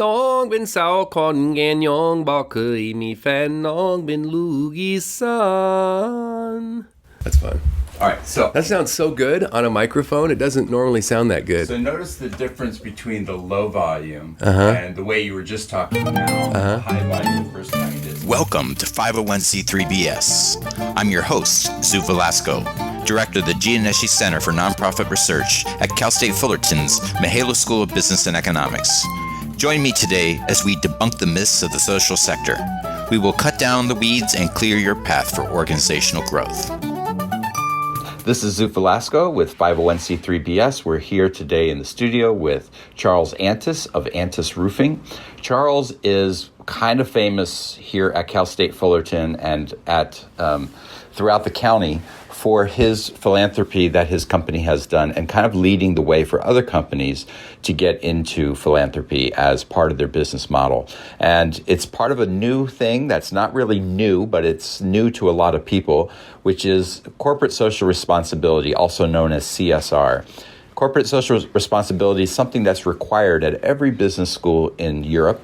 น้องเป็นสาวคอนแงนยองบอกเคยมีแฟนน้องเป็นลูกอีสาน That's fun. All right, so That sounds so good on a microphone. It doesn't normally sound that good. notice the difference between the low volume and the way you were just talking now, high volume the first time you did. Welcome to 501c3BS. I'm your host, Zoot Velasco, Director of the Gianneschi Center for Nonprofit Research at Cal State Fullerton's Mahalo School of Business and Economics. Join me today as we debunk the myths of the social sector. We will cut down the weeds and clear your path for organizational growth. This is Zoot Velasco with 501c3BS. We're here today in the studio with Charles Antis of Antis Roofing. Charles is kind of famous here at Cal State Fullerton and at throughout the county for his philanthropy that his company has done and kind of leading the way for other companies to get into philanthropy as part of their business model. And it's part of a new thing that's not really new, but it's new to a lot of people, which is corporate social responsibility, also known as CSR. Corporate social responsibility is something that's required at every business school in Europe,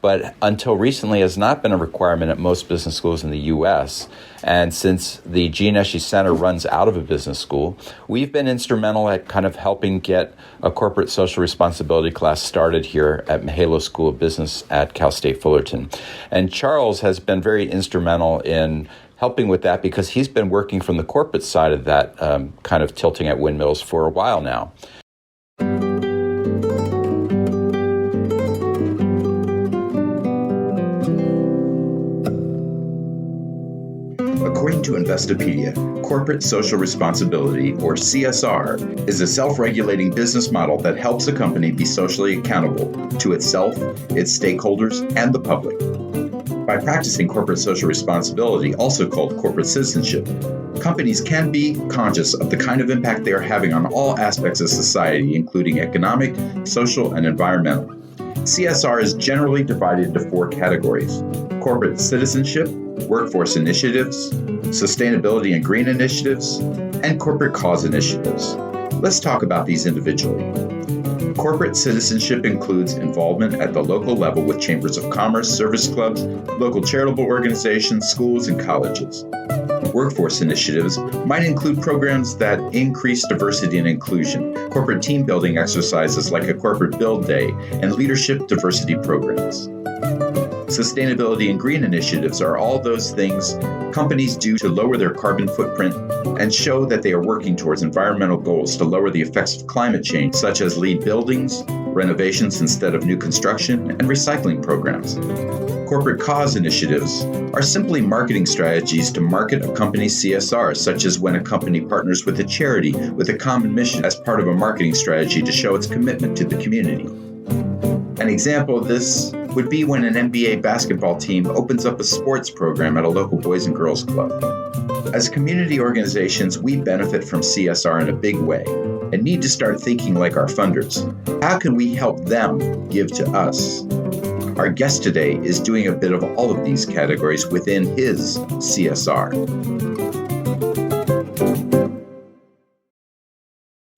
but until recently has not been a requirement at most business schools in the U.S. And since the Gianneschi Center runs out of a business school, we've been instrumental at kind of helping get a corporate social responsibility class started here at Mahalo School of Business at Cal State Fullerton. And Charles has been very instrumental in helping with that because he's been working from the corporate side of that kind of tilting at windmills for a while now. According to Investopedia, corporate social responsibility, or CSR, is a self-regulating business model that helps a company be socially accountable to itself, its stakeholders, and the public. By practicing corporate social responsibility, also called corporate citizenship, companies can be conscious of the kind of impact they are having on all aspects of society, including economic, social, and environmental. CSR is generally divided into four categories: corporate citizenship, workforce initiatives, sustainability and green initiatives, and corporate cause initiatives. Let's talk about these individually. Corporate citizenship includes involvement at the local level with chambers of commerce, service clubs, local charitable organizations, schools, and colleges. Workforce initiatives might include programs that increase diversity and inclusion, corporate team building exercises like a corporate build day, and leadership diversity programs. Sustainability and green initiatives are all those things companies do to lower their carbon footprint and show that they are working towards environmental goals to lower the effects of climate change, such as LEED buildings, renovations instead of new construction, and recycling programs. Corporate cause initiatives are simply marketing strategies to market a company's CSR, such as when a company partners with a charity with a common mission as part of a marketing strategy to show its commitment to the community. An example of this would be when an NBA basketball team opens up a sports program at a local Boys and Girls Club. As community organizations, we benefit from CSR in a big way and need to start thinking like our funders. How can we help them give to us? Our guest today is doing a bit of all of these categories within his CSR.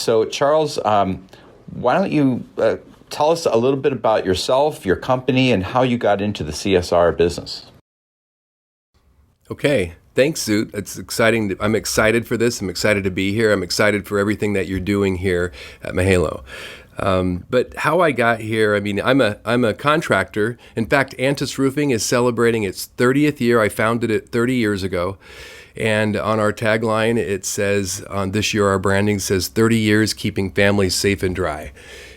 So, Charles, why don't you tell us a little bit about yourself, your company, and how you got into the CSR business? Okay. Thanks, Zoot. It's exciting. I'm excited for this. I'm excited to be here. I'm excited for everything that you're doing here at Mahalo. But how I got here, I mean, I'm a contractor. In fact, Antis Roofing is celebrating its 30th year. I founded it 30 years ago. And on our tagline, it says, on this year, our branding says 30 years keeping families safe and dry.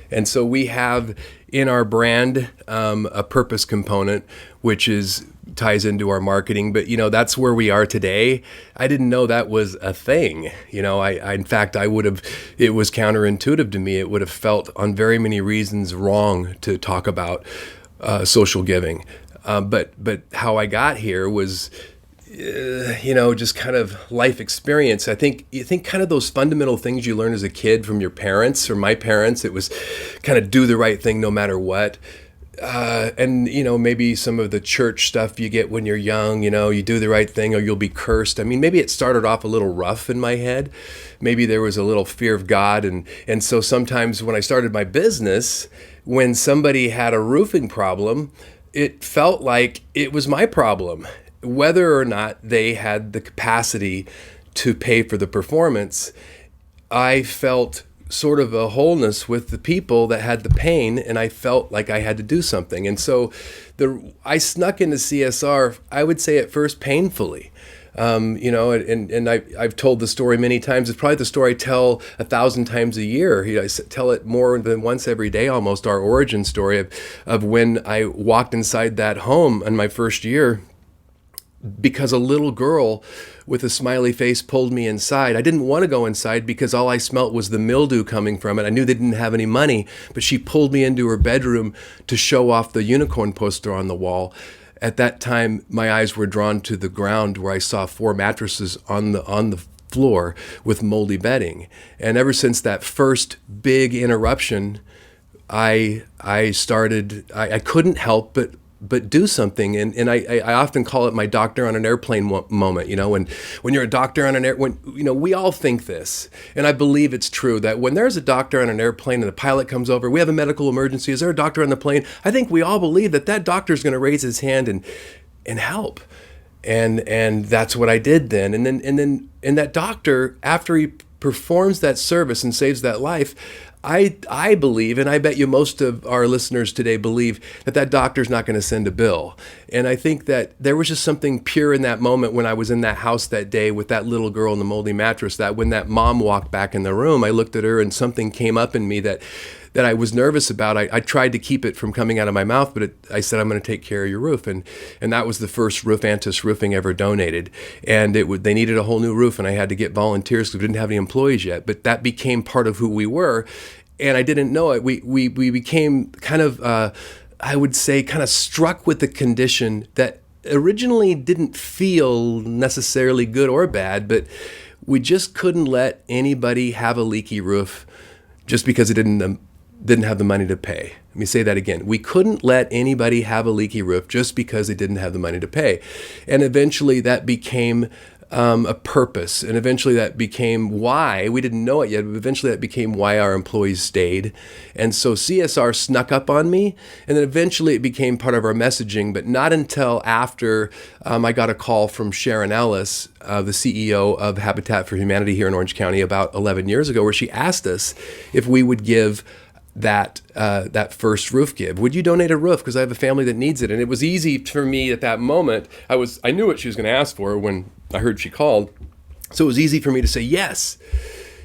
And so we have in our brand a purpose component, which ties into our marketing. But, that's where we are today. I didn't know that was a thing. In fact, it was counterintuitive to me. It would have felt on very many reasons wrong to talk about social giving. But how I got here was just kind of life experience. I think kind of those fundamental things you learn as a kid from your parents or my parents, it was kind of do the right thing no matter what. and maybe some of the church stuff you get when you're young, you do the right thing or you'll be cursed. I mean, maybe it started off a little rough in my head. Maybe there was a little fear of God. And so sometimes when I started my business, when somebody had a roofing problem, it felt like it was my problem, whether or not they had the capacity to pay for the performance. I felt sort of a wholeness with the people that had the pain, and I felt like I had to do something. And so I snuck into CSR, I would say at first painfully. And I've told the story many times. It's probably the story I tell 1,000 times a year. I tell it more than once every day, almost, our origin story of when I walked inside that home in my first year because a little girl with a smiley face pulled me inside. I didn't want to go inside because all I smelt was the mildew coming from it. I knew they didn't have any money, but she pulled me into her bedroom to show off the unicorn poster on the wall. At that time, my eyes were drawn to the ground where I saw 4 mattresses on the floor with moldy bedding. And ever since that first big interruption, I couldn't help but do something. And I often call it my doctor on an airplane moment. When you're a doctor on an airplane, we all think this. And I believe it's true that when there's a doctor on an airplane and the pilot comes over, we have a medical emergency, is there a doctor on the plane? I think we all believe that doctor's going to raise his hand and help. And that's what I did then. And then that doctor, after he performs that service and saves that life, I believe, and I bet you most of our listeners today believe, that doctor's not going to send a bill. And I think that there was just something pure in that moment when I was in that house that day with that little girl in the moldy mattress, that when that mom walked back in the room, I looked at her and something came up in me that I was nervous about. I tried to keep it from coming out of my mouth, but I said, I'm going to take care of your roof. And that was the first roof Antis Roofing ever donated. And they needed a whole new roof, and I had to get volunteers because we didn't have any employees yet. But that became part of who we were. And I didn't know it. We became kind of, I would say, kind of struck with the condition that originally didn't feel necessarily good or bad, but we just couldn't let anybody have a leaky roof just because it didn't have the money to pay. Let me say that again. We couldn't let anybody have a leaky roof just because they didn't have the money to pay. And eventually that became a purpose. And eventually that became why, we didn't know it yet, but eventually that became why our employees stayed. And so CSR snuck up on me, and then eventually it became part of our messaging, but not until after I got a call from Sharon Ellis, the CEO of Habitat for Humanity here in Orange County about 11 years ago, where she asked us if we would give that first roof give. Would you donate a roof? Because I have a family that needs it. And it was easy for me at that moment. I knew what she was going to ask for when I heard she called. So it was easy for me to say yes.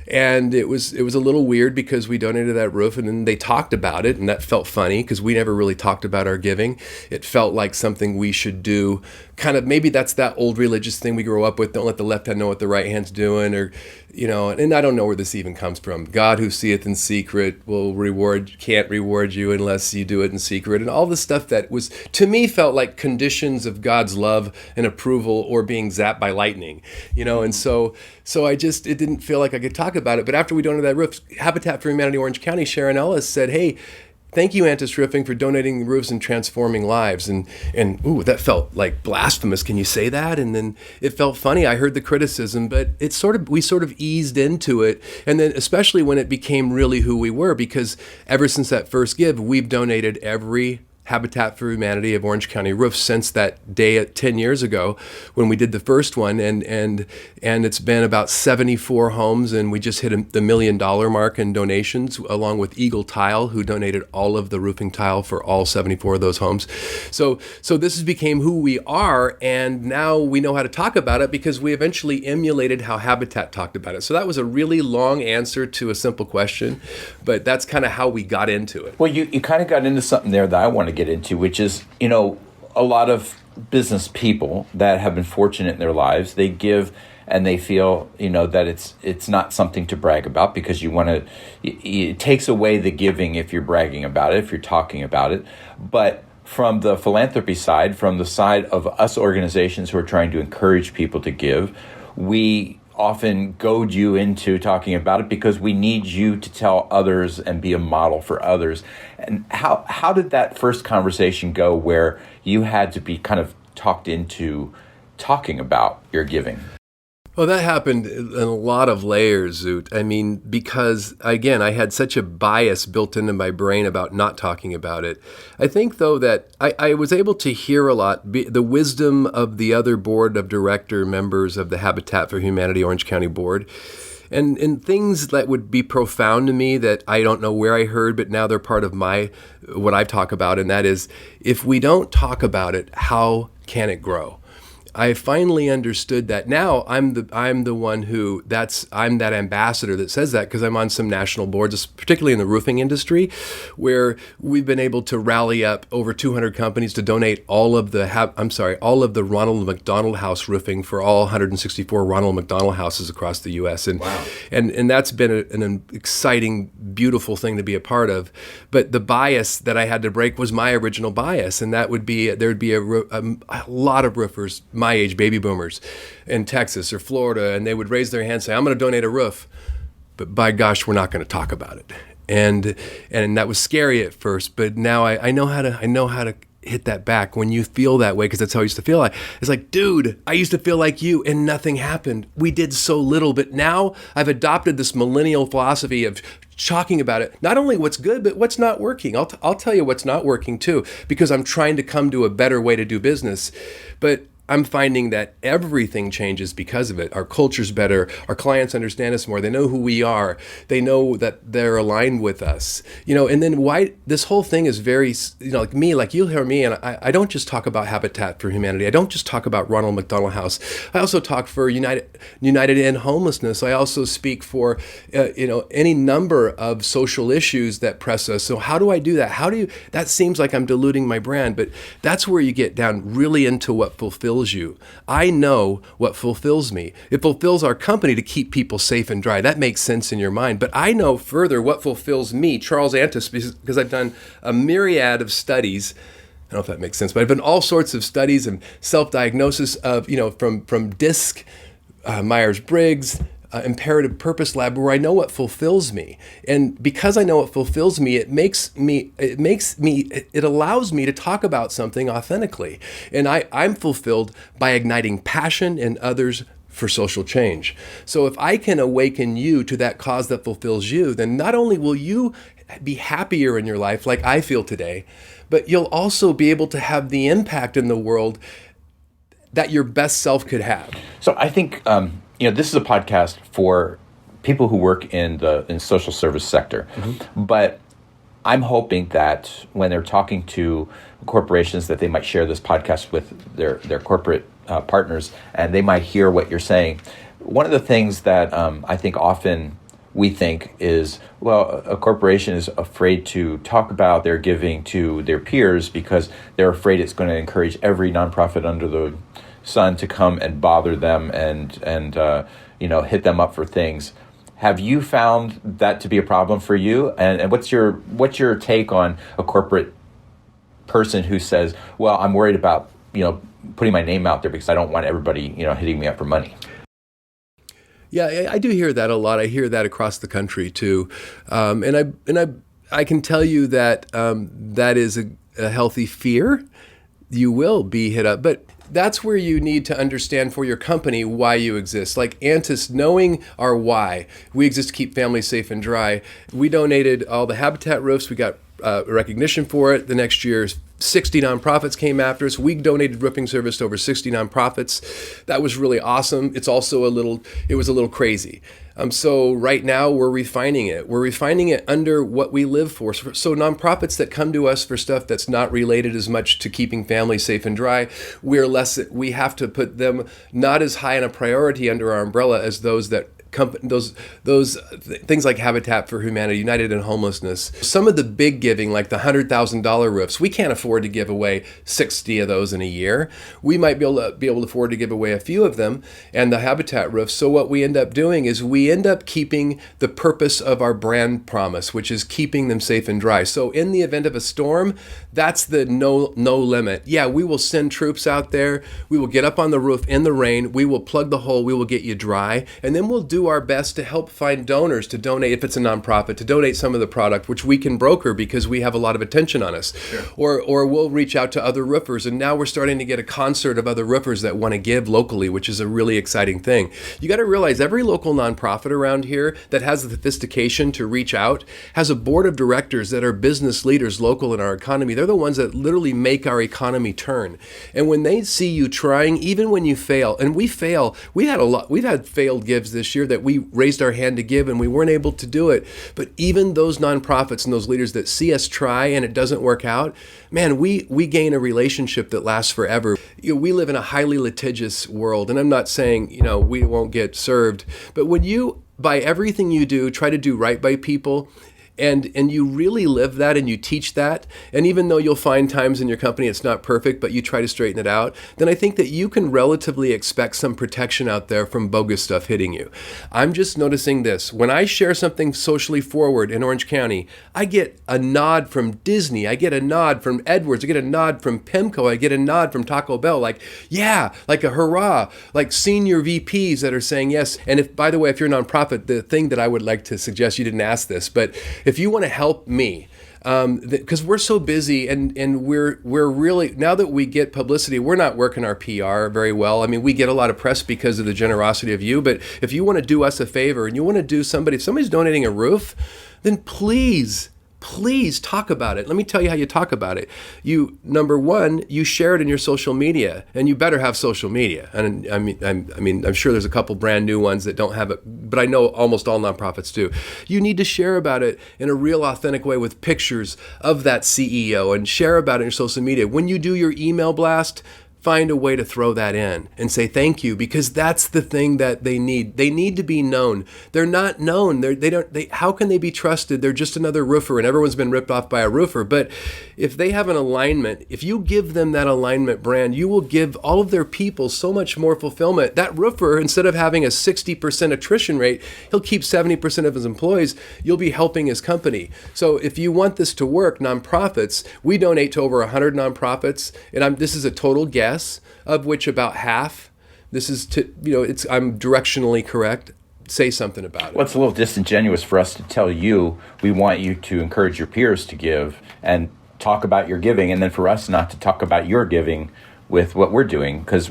And it was a little weird because we donated that roof and then they talked about it, and that felt funny because we never really talked about our giving. It felt like something we should do. Kind of, maybe that's that old religious thing we grow up with. Don't let the left hand know what the right hand's doing, or, and I don't know where this even comes from. God who seeth in secret can't reward you unless you do it in secret, and all this stuff that was, to me, felt like conditions of God's love and approval or being zapped by lightning, and so it didn't feel like I could talk about it. But after we donated that roof, Habitat for Humanity Orange County, Sharon Ellis said, hey, thank you, Antis Roofing, for donating roofs and transforming lives. And ooh, that felt like blasphemous. Can you say that? And then it felt funny. I heard the criticism, but we sort of eased into it. And then especially when it became really who we were, because ever since that first give, we've donated every Habitat for Humanity of Orange County roof since that day 10 years ago when we did the first one, and it's been about 74 homes, and we just hit the $1 million mark in donations, along with Eagle Tile, who donated all of the roofing tile for all 74 of those homes. So this has became who we are, and now we know how to talk about it because we eventually emulated how Habitat talked about it. So that was a really long answer to a simple question, but that's kind of how we got into it. Well, you kind of got into something there that I want to get into, which is, a lot of business people that have been fortunate in their lives, they give and they feel, that it's not something to brag about because it takes away the giving if you're bragging about it, if you're talking about it. But from the philanthropy side, from the side of us organizations who are trying to encourage people to give, we often goad you into talking about it because we need you to tell others and be a model for others. And how did that first conversation go where you had to be kind of talked into talking about your giving? Well, that happened in a lot of layers, Zoot. I mean, because, again, I had such a bias built into my brain about not talking about it. I think, though, that I was able to hear a lot, the wisdom of the other board of director members of the Habitat for Humanity Orange County Board, and things that would be profound to me that I don't know where I heard, but now they're part of what I talk about, and that is, if we don't talk about it, how can it grow? I finally understood that now I'm the one who I'm that ambassador that says that because I'm on some national boards, particularly in the roofing industry, where we've been able to rally up over 200 companies to donate all of the Ronald McDonald House roofing for all 164 Ronald McDonald houses across the U.S. And wow. and that's been an exciting, beautiful thing to be a part of. But the bias that I had to break was my original bias, and that would be there'd be a lot of roofers my age, baby boomers, in Texas or Florida, and they would raise their hand and say, I'm going to donate a roof, but by gosh, we're not going to talk about it. And that was scary at first, but now I know how to hit that back when you feel that way, because that's how I used to feel. It's like, dude, I used to feel like you and nothing happened. We did so little, but now I've adopted this millennial philosophy of talking about it, not only what's good, but what's not working. I'll tell you what's not working too, because I'm trying to come to a better way to do business. But I'm finding that everything changes because of it. Our culture's better. Our clients understand us more. They know who we are. They know that they're aligned with us. And then why this whole thing is very, like me, like you'll hear me, and I don't just talk about Habitat for Humanity. I don't just talk about Ronald McDonald House. I also talk for United End Homelessness. I also speak for, any number of social issues that press us. So how do I do that? That seems like I'm diluting my brand, but that's where you get down really into what fulfills you. I know what fulfills me. It fulfills our company to keep people safe and dry. That makes sense in your mind. But I know further what fulfills me, Charles Antis, because I've done a myriad of studies. I don't know if that makes sense, but I've done all sorts of studies and self-diagnosis of, from DISC, Myers-Briggs, Imperative Purpose Lab, where I know what fulfills me. And because I know what fulfills me, it allows me to talk about something authentically. And I'm fulfilled by igniting passion in others for social change. So if I can awaken you to that cause that fulfills you, then not only will you be happier in your life like I feel today, but you'll also be able to have the impact in the world that your best self could have. So I think this is a podcast for people who work in the social service sector, but I'm hoping that when they're talking to corporations, that they might share this podcast with their corporate partners, and they might hear what you're saying. One of the things that I think often we think is, well, a corporation is afraid to talk about their giving to their peers because they're afraid it's going to encourage every nonprofit under the sun to come and bother them and hit them up for things. Have you found that to be a problem for you? And what's your take on a corporate person who says, well, I'm worried about putting my name out there because I don't want everybody hitting me up for money? Yeah, I do hear that a lot. I hear that across the country too, and I can tell you that that is a healthy fear. You will be hit up, but that's where you need to understand for your company why you exist. Like Antis, knowing our why. We exist to keep families safe and dry. We donated all the Habitat roofs. We got recognition for it. The next year, 60 nonprofits came after us. We donated roofing service to over 60 nonprofits. That was really awesome. It was a little crazy. So right now we're refining it. We're refining it under what we live for. So nonprofits that come to us for stuff that's not related as much to keeping families safe and dry, we have to put them not as high on a priority under our umbrella as those that those things like Habitat for Humanity, United in Homelessness. Some of the big giving, like the $100,000 roofs, we can't afford to give away 60 of those in a year. We might be able to afford to give away a few of them, and the Habitat roofs. So what we end up doing is we end up keeping the purpose of our brand promise, which is keeping them safe and dry. So in the event of a storm, That's the no limit. Yeah, we will send troops out there. We will get up on the roof in the rain. We will plug the hole. We will get you dry. And then we'll do our best to help find donors to donate, if it's a nonprofit, to donate some of the product, which we can broker because we have a lot of attention on us. Sure. Or we'll reach out to other roofers. And now we're starting to get a concert of other roofers that want to give locally, which is a really exciting thing. You got to realize every local nonprofit around here that has the sophistication to reach out has a board of directors that are business leaders local in our economy. They're the ones that literally make our economy turn. And when they see you trying, even when you fail, and we fail, we've had failed gives this year that we raised our hand to give and we weren't able to do it. But even those nonprofits and those leaders that see us try and it doesn't work out, man, we gain a relationship that lasts forever. We live in a highly litigious world, and I'm not saying, we won't get served, but when you, by everything you do, try to do right by people, and you really live that and you teach that, and even though you'll find times in your company it's not perfect, but you try to straighten it out, then I think that you can relatively expect some protection out there from bogus stuff hitting you. I'm just noticing this. When I share something socially forward in Orange County, I get a nod from Disney, I get a nod from Edwards, I get a nod from Pimco, I get a nod from Taco Bell, like, yeah, like a hurrah, like senior VPs that are saying yes. And if, by the way, if you're a nonprofit, the thing that I would like to suggest, you didn't ask this, but if you want to help me, because we're so busy and we're really, now that we get publicity, we're not working our PR very well. I mean, we get a lot of press because of the generosity of you, but if you want to do us a favor and you want to do if somebody's donating a roof, then please talk about it. Let me tell you how you talk about it. Number one, you share it in your social media, and you better have social media. And I'm sure there's a couple brand new ones that don't have it, but I know almost all nonprofits do. You need to share about it in a real authentic way with pictures of that CEO and share about it in your social media. When you do your email blast, find a way to throw that in and say thank you, because that's the thing that they need. They need to be known. They're not known. How can they be trusted? They're just another roofer, and everyone's been ripped off by a roofer. But if they have an alignment, if you give them that alignment brand, you will give all of their people so much more fulfillment. That roofer, instead of having a 60% attrition rate, he'll keep 70% of his employees. You'll be helping his company. So if you want this to work, nonprofits, we donate to over 100 nonprofits, and this is a total guess, of which about half, this is I'm directionally correct, say something about it. Well, it's a little disingenuous for us to tell you we want you to encourage your peers to give and talk about your giving, and then for us not to talk about your giving with what we're doing, because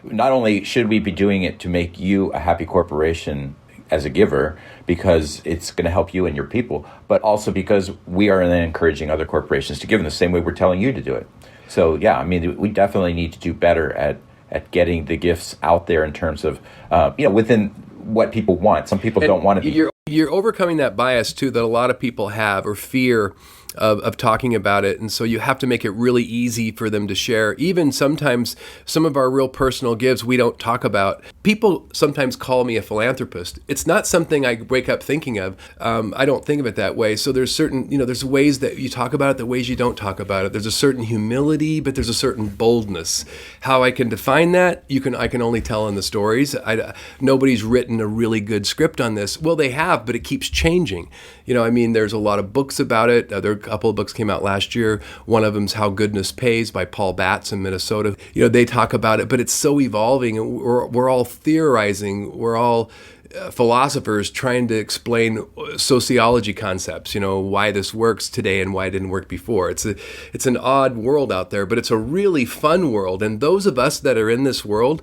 not only should we be doing it to make you a happy corporation as a giver, because it's going to help you and your people, but also because we are then encouraging other corporations to give in the same way we're telling you to do it. So yeah, I mean, we definitely need to do better at getting the gifts out there in terms of, within what people want. Some people don't want to be. You're overcoming that bias too that a lot of people have, or fear of talking about it. And so you have to make it really easy for them to share. Even sometimes some of our real personal gifts we don't talk about. People sometimes call me a philanthropist. It's not something I wake up thinking of. I don't think of it that way. So there's certain, there's ways that you talk about it, the ways you don't talk about it. There's a certain humility, but there's a certain boldness. How I can define that, I can only tell in the stories. Nobody's written a really good script on this. Well, they have, but it keeps changing. There's a lot of books about it. There are a couple of books came out last year. One of them's How Goodness Pays by Paul Batts in Minnesota. They talk about it, but it's so evolving, and we're all theorizing. We're all philosophers trying to explain sociology concepts, why this works today and why it didn't work before. It's an odd world out there, but it's a really fun world. And those of us that are in this world,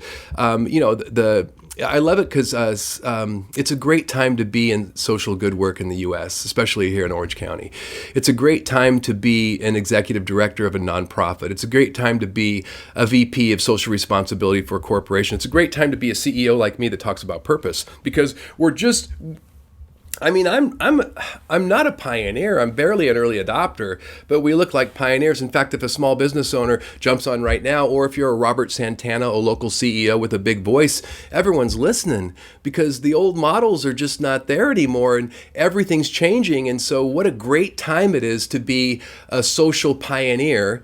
I love it because it's a great time to be in social good work in the U.S., especially here in Orange County. It's a great time to be an executive director of a nonprofit. It's a great time to be a VP of social responsibility for a corporation. It's a great time to be a CEO like me that talks about purpose, because I'm not a pioneer. I'm barely an early adopter, but we look like pioneers. In fact, if a small business owner jumps on right now, or if you're a Robert Santana, a local CEO with a big voice, everyone's listening, because the old models are just not there anymore, and everything's changing. And so what a great time it is to be a social pioneer,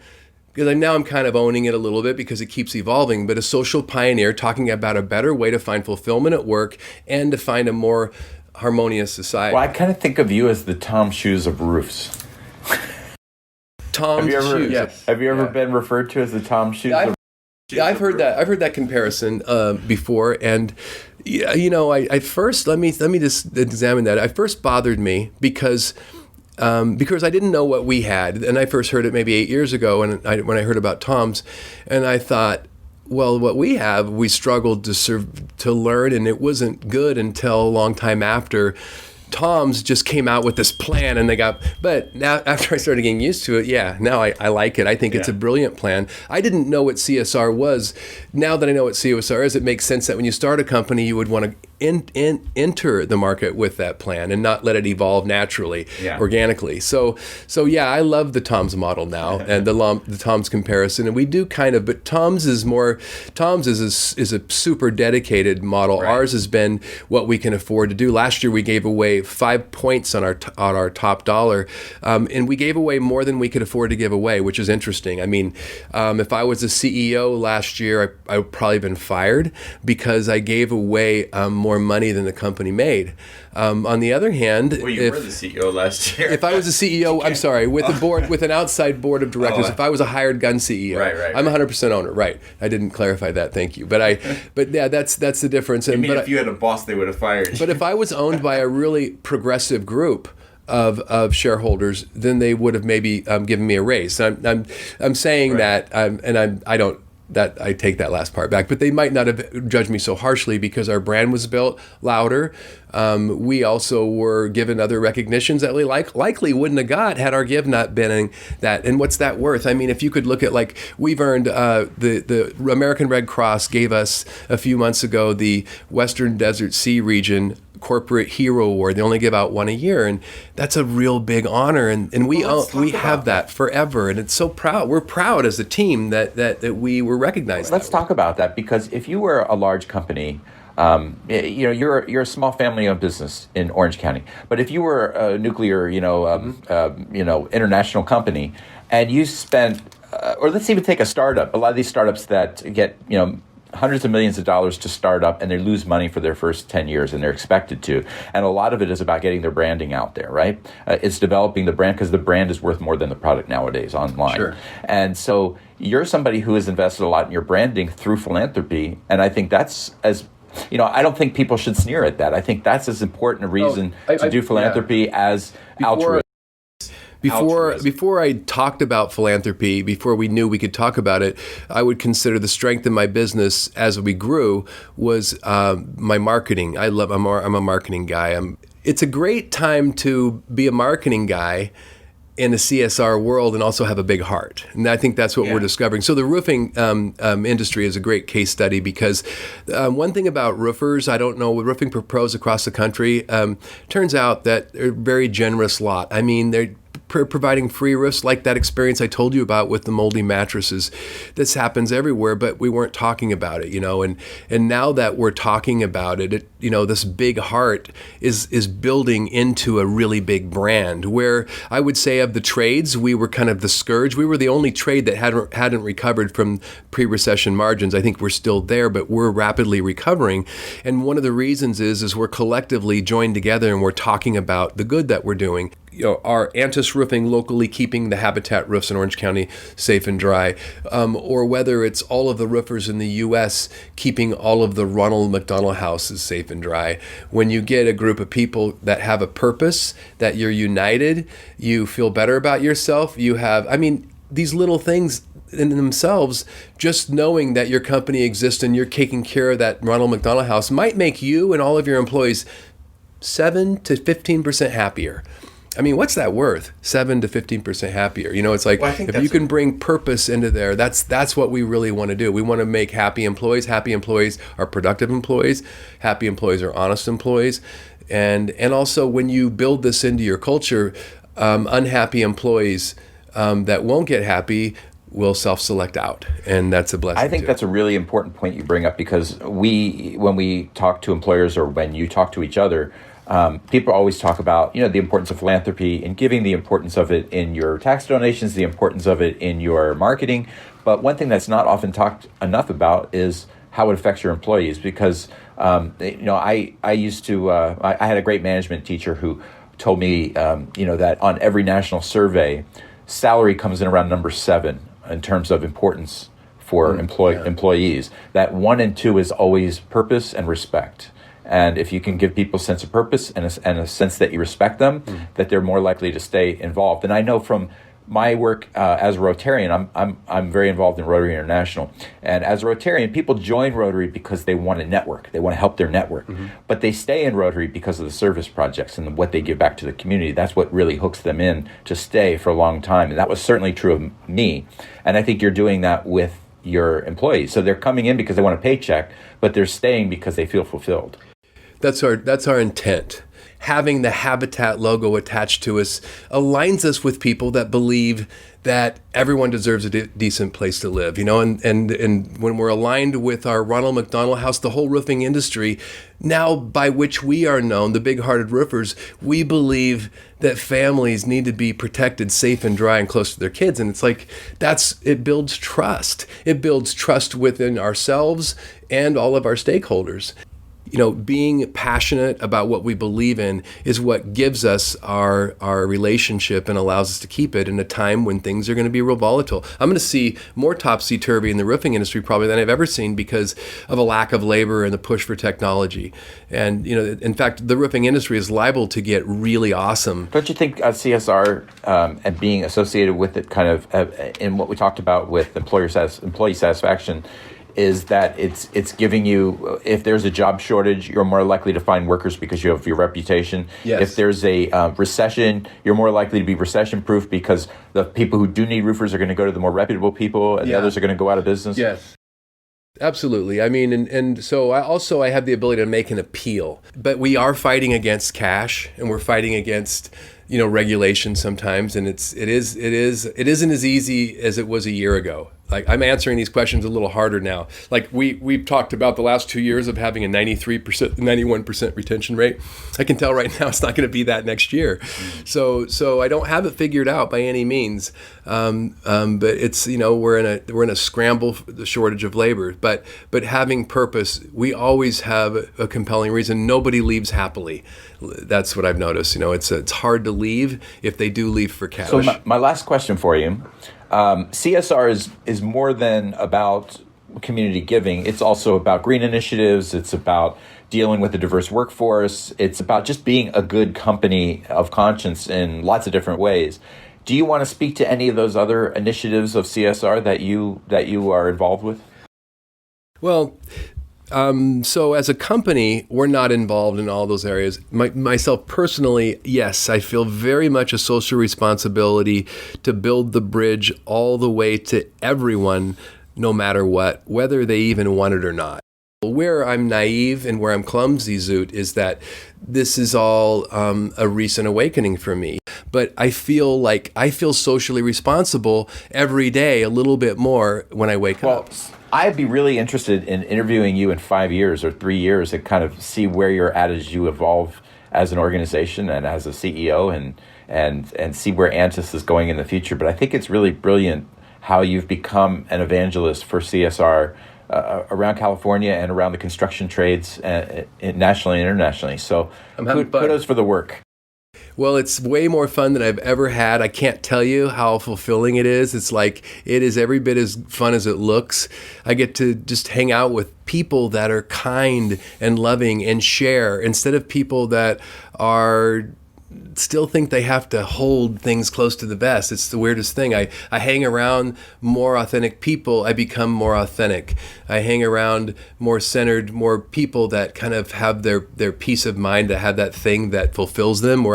because now I'm kind of owning it a little bit because it keeps evolving, but a social pioneer talking about a better way to find fulfillment at work and to find a more harmonious society. Well, I kind of think of you as the Tom Shoes of roofs. Tom's shoes. Have you ever been referred to as the Tom shoes? Yeah, I've heard that. I've heard that comparison before, and I first let me just examine that. It first bothered me because I didn't know what we had, and I first heard it maybe 8 years ago, when I heard about Tom's, and I thought, well, what we have, we struggled to learn, and it wasn't good until a long time after. Tom's just came out with this plan, and but now after I started getting used to it, now I like it. I think it's a brilliant plan. I didn't know what CSR was. Now that I know what CSR is, it makes sense that when you start a company, you would want to enter the market with that plan and not let it evolve naturally, organically. So I love the Tom's model now and the Tom's comparison, and we do but Tom's is a super dedicated model. Right. Ours has been what we can afford to do. Last year we gave away 5 points on our top dollar, and we gave away more than we could afford to give away, which is interesting. I mean, if I was a CEO last year, I would probably been fired because I gave away more money than the company made. On the other hand, were the CEO last year. If I was a CEO, I'm sorry, with a board, with an outside board of directors, if I was a hired gun CEO, I'm 100% owner. Right. I didn't clarify that. Thank you. But that's the difference. If you had a boss, they would have fired you. But if I was owned by a really progressive group of shareholders, then they would have maybe given me a raise. I'm saying that, I take that last part back, but they might not have judged me so harshly because our brand was built louder. We also were given other recognitions that we likely wouldn't have got had our give not been that. And what's that worth? I mean, if you could look at, we've earned, the American Red Cross gave us a few months ago the Western Desert Sea Region Corporate Hero Award. They only give out one a year, and that's a real big honor. And we have that forever, and it's so proud. We're proud as a team that we were recognized. Let's talk about that, because if you were a large company, you're a small family-owned business in Orange County, but if you were a nuclear, international company, and you spent, or let's even take a startup. A lot of these startups that get, hundreds of millions of dollars to start up, and they lose money for their first 10 years, and they're expected to. And a lot of it is about getting their branding out there, right? It's developing the brand, because the brand is worth more than the product nowadays online. Sure. And so you're somebody who has invested a lot in your branding through philanthropy, and I think that's I don't think people should sneer at that. I think that's as important a reason to do philanthropy as altruism. Before I talked about philanthropy, before we knew we could talk about it, I would consider the strength in my business as we grew was my marketing. I'm a marketing guy. It's a great time to be a marketing guy in a CSR world and also have a big heart. And I think that's what we're discovering. So the roofing industry is a great case study, because one thing about roofers, I don't know, roofing pros across the country, turns out that they're a very generous lot. I mean, they're providing free roofs, like that experience I told you about with the moldy mattresses. This happens everywhere, but we weren't talking about it, and now that we're talking about it, this big heart is building into a really big brand, where I would say of the trades, we were kind of the scourge. We were the only trade that hadn't recovered from pre-recession margins. I think we're still there, but we're rapidly recovering. And one of the reasons is we're collectively joined together, and we're talking about the good that we're doing. Our Antis Roofing locally keeping the Habitat roofs in Orange County safe and dry, or whether it's all of the roofers in the U.S. keeping all of the Ronald McDonald houses safe and dry. When you get a group of people that have a purpose, that you're united, you feel better about yourself. These little things in themselves, just knowing that your company exists and you're taking care of that Ronald McDonald house might make you and all of your employees 7 to 15% happier. I mean, what's that worth? 7 to 15% happier. It's like, if you can bring purpose into there, that's what we really want to do. We want to make happy employees. Happy employees are productive employees. Happy employees are honest employees. And also, when you build this into your culture, unhappy employees that won't get happy will self-select out, and that's a blessing. I think that's a really important point you bring up, because when we talk to employers, or when you talk to each other, people always talk about, the importance of philanthropy and giving, the importance of it in your tax donations, the importance of it in your marketing. But one thing that's not often talked enough about is how it affects your employees. Because, I used to, I had a great management teacher who told me, that on every national survey, salary comes in around number 7 in terms of importance for employees. That 1 and 2 is always purpose and respect. And if you can give people a sense of purpose and a sense that you respect them, that they're more likely to stay involved. And I know from my work as a Rotarian, I'm very involved in Rotary International. And as a Rotarian, people join Rotary because they want to network. They want to help their network. But they stay in Rotary because of the service projects and what they give back to the community. That's what really hooks them in to stay for a long time. And that was certainly true of me. And I think you're doing that with your employees. So they're coming in because they want a paycheck, but they're staying because they feel fulfilled. That's our intent. Having the Habitat logo attached to us aligns us with people that believe that everyone deserves a decent place to live, and when we're aligned with our Ronald McDonald House, the whole roofing industry, now by which we are known, the big-hearted roofers, we believe that families need to be protected, safe and dry and close to their kids. And it's like, it builds trust. It builds trust within ourselves and all of our stakeholders. Being passionate about what we believe in is what gives us our relationship and allows us to keep it in a time when things are going to be real volatile. I'm going to see more topsy-turvy in the roofing industry probably than I've ever seen because of a lack of labor and the push for technology. And, in fact, the roofing industry is liable to get really awesome. Don't you think CSR and being associated with it kind of in what we talked about with employee satisfaction is that it's giving you, if there's a job shortage, you're more likely to find workers because you have your reputation. Yes. If there's a recession, you're more likely to be recession-proof because the people who do need roofers are going to go to the more reputable people and the others are going to go out of business. Yes. Absolutely. I mean, and so I have the ability to make an appeal, but we are fighting against cash and we're fighting against regulation sometimes, and it isn't as easy as it was a year ago. Like, I'm answering these questions a little harder now. Like we've talked about the last 2 years of having a 93%, 91% retention rate. I can tell right now it's not going to be that next year. So I don't have it figured out by any means. But it's we're in a scramble for the shortage of labor. But having purpose, we always have a compelling reason. Nobody leaves happily. That's what I've noticed. It's hard to leave if they do leave for cash. So my last question for you. CSR is more than about community giving. It's also about green initiatives. It's about dealing with a diverse workforce. It's about just being a good company of conscience in lots of different ways. Do you want to speak to any of those other initiatives of CSR that you are involved with? Well, so as a company, we're not involved in all those areas. Myself personally, yes, I feel very much a social responsibility to build the bridge all the way to everyone, no matter what, whether they even want it or not. Where I'm naive and where I'm clumsy, Zoot, is that this is all a recent awakening for me. But I feel socially responsible every day a little bit more when I wake up. I'd be really interested in interviewing you in 5 years or 3 years and kind of see where you're at as you evolve as an organization and as a CEO and see where Antis is going in the future. But I think it's really brilliant how you've become an evangelist for CSR around California and around the construction trades nationally and internationally. So kudos for the work. Well, it's way more fun than I've ever had. I can't tell you how fulfilling it is. It's like, it is every bit as fun as it looks. I get to just hang out with people that are kind and loving and share, instead of people that are still think they have to hold things close to the vest. It's the weirdest thing. I hang around more authentic people, I become more authentic. I hang around more centered, more people that kind of have their peace of mind, to have that thing that fulfills them.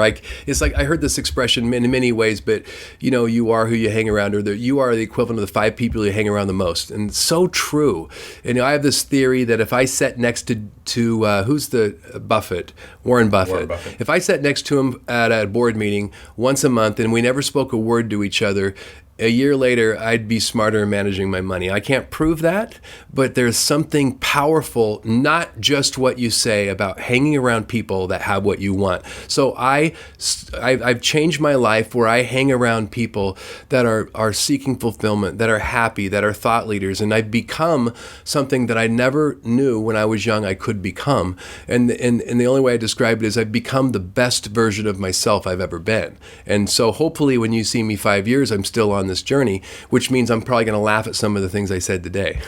It's like, I heard this expression in many ways, but you are who you hang around, or you are the equivalent of the 5 people you hang around the most. And it's so true. And I have this theory that if I sat next to who's the Buffett? Warren Buffett. If I sat next to him at a board meeting once a month and we never spoke a word to each other, a year later, I'd be smarter in managing my money. I can't prove that, but there's something powerful, not just what you say, about hanging around people that have what you want. So I've changed my life where I hang around people that are seeking fulfillment, that are happy, that are thought leaders, and I've become something that I never knew when I was young I could become. And the only way I describe it is I've become the best version of myself I've ever been. And so hopefully when you see me 5 years, I'm still on this journey, which means I'm probably going to laugh at some of the things I said today.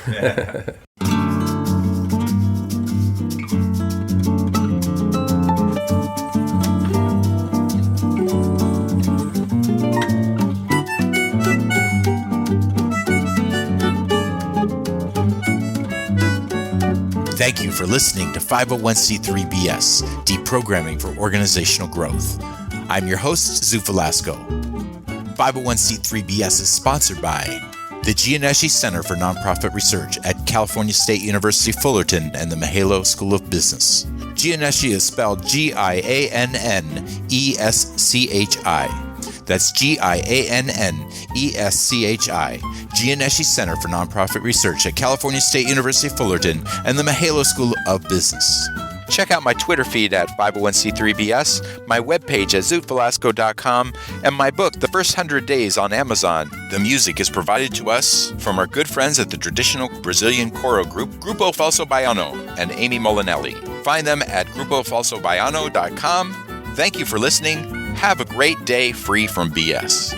Thank you for listening to 501c3 BS, Deprogramming for Organizational Growth. I'm your host, Zoot Velasco. 501c3 BS is sponsored by the Gianneschi Center for Nonprofit Research at California State University Fullerton and the Mahalo School of Business. Gianneschi is spelled Gianneschi. That's Gianneschi. Gianneschi Center for Nonprofit Research at California State University Fullerton and the Mahalo School of Business. Check out my Twitter feed at 501c3BS, my webpage at zootvelasco.com, and my book, The First 100 Days, on Amazon. The music is provided to us from our good friends at the traditional Brazilian choral group, Grupo Falso Baiano, and Amy Molinelli. Find them at grupofalsobaiano.com. Thank you for listening. Have a great day free from BS.